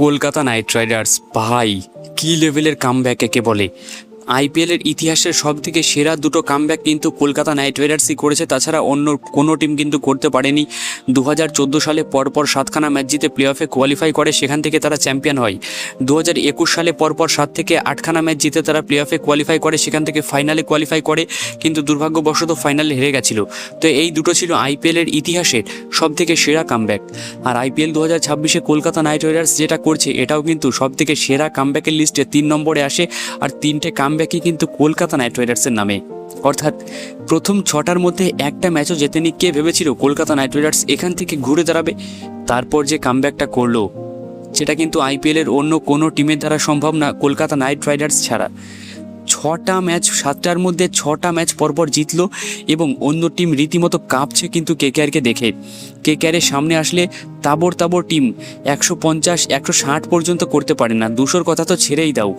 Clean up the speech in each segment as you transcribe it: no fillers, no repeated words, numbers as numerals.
Kolkata night Riders ভাই কী লেভেলের comeback একে বলে। আইপিএলের ইতিহাসের সবথেকে সেরা দুটো কামব্যাক কিন্তু কলকাতা নাইট রাইডার্সই করেছে, তাছাড়া অন্য কোনো টিম কিন্তু করতে পারেনি। 2014 সালে পরপর 7খানা ম্যাচ জিতে প্লে অফে কোয়ালিফাই করে, সেখান থেকে তারা চ্যাম্পিয়ন হয়। 2021 সালে পরপর 7 থেকে 8খানা ম্যাচ জিতে তারা প্লে অফে কোয়ালিফাই করে, সেখান থেকে ফাইনালে কোয়ালিফাই করে, কিন্তু দুর্ভাগ্যবশত ফাইনালে হেরে গেছিলো। তো এই দুটো ছিল আইপিএলের ইতিহাসের সবথেকে সেরা কামব্যাক। আর আইপিএল 2026-এ কলকাতা নাইট রাইডার্স যেটা করছে এটাও কিন্তু সবথেকে সেরা কামব্যাকের লিস্টে 3 নম্বরে আসে। আর 3টে কামব্যাকই কিন্তু কলকাতা নাইট রাইডার্সের নামে। অর্থাৎ প্রথম 6টার মধ্যে একটা ম্যাচও জেতেনি। কে ভেবেছিল কলকাতা নাইট রাইডার্স এখান থেকে ঘুরে দাঁড়াবে? তারপর যে কামব্যাকটা করলো সেটা কিন্তু আইপিএলের অন্য কোনো টিমের দ্বারা সম্ভব না কলকাতা নাইট রাইডার্স ছাড়া। 6টা ম্যাচ, 7টার মধ্যে 6টা ম্যাচ পরপর জিতলো এবং অন্য টিম রীতিমতো কাঁপছে কিন্তু কেকেআরকে দেখে। কেকেআরের সামনে আসলে তাবড় তাবড় টিম 150, 160 পর্যন্ত করতে পারে না। 200-র কথা তো ছেড়েই দাও,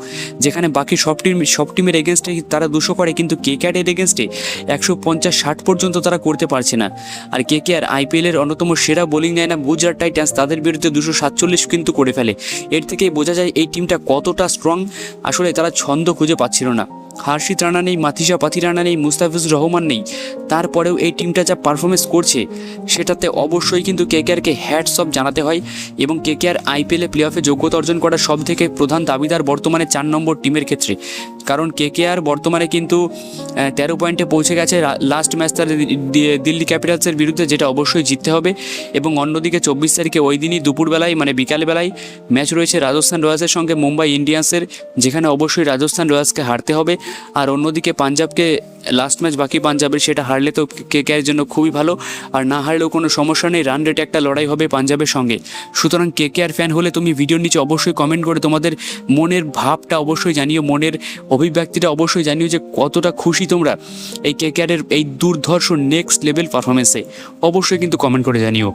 যেখানে বাকি সব টিমের এগেনস্টে তারা 200 করে, কিন্তু কেকেআরের এগেনস্টে 150, 60 পর্যন্ত তারা করতে পারছে না। আর কেকেআর আইপিএলের অন্যতম সেরা বোলিং লাইন গুজরাট টাইটান্স তাদের বিরুদ্ধে 247 কিন্তু করে ফেলে। এর থেকেই বোঝা যায় এই টিমটা কতটা স্ট্রং। আসলে তারা ছন্দ খুঁজে পাচ্ছিল না। হার্ষিত রানা নেই, মাথিসা পাথিরানা নেই, মুস্তাফিজুর রহমান নেই, তারপরেও এই টিমটা যা পারফরমেন্স করছে সেটাতে অবশ্যই কিন্তু কেকেআরকে হ্যাটস অফ জানাতে হয়। এবং কেকেআর আইপিএলে প্লে অফে যোগ্যতা অর্জন করার সব থেকে প্রধান দাবিদার বর্তমানে 4 নম্বর টিমের ক্ষেত্রে, কারণ কেকেআর বর্তমানে কিন্তু 13 পয়েন্টে পৌঁছে গেছে। লাস্ট ম্যাচ তার দিল্লি ক্যাপিটালসের বিরুদ্ধে, যেটা অবশ্যই জিততে হবে। এবং অন্যদিকে 24 তারিখে ওই দিনই দুপুরবেলায় মানে বিকালবেলায় ম্যাচ রয়েছে রাজস্থান রয়্যালসের সঙ্গে মুম্বাই ইন্ডিয়ান্সের, যেখানে অবশ্যই রাজস্থান রয়্যালসকে হারতে হবে। আর অন্যদিকে পাঞ্জাবকে লাস্ট ম্যাচ বাকি পাঞ্জাবের, সেটা হারলে তো কেকেআরের জন্য খুবই ভালো, আর না হারলেও কোনো সমস্যা নেই। রান রেটে একটা লড়াই হবে পাঞ্জাবের সঙ্গে। সুতরাং কেকেআর ফ্যান হলে তুমি ভিডিওর নিচে অবশ্যই কমেন্ট করে তোমাদের মনের ভাবটা অবশ্যই জানিও, মনের অভিব্যক্তিটা অবশ্যই জানিও যে কতটা খুশি তোমরা এই কেকেআরের এই দুর্ধর্ষ নেক্সট লেভেল পারফরমেন্সে। অবশ্যই কিন্তু কমেন্ট করে জানিও।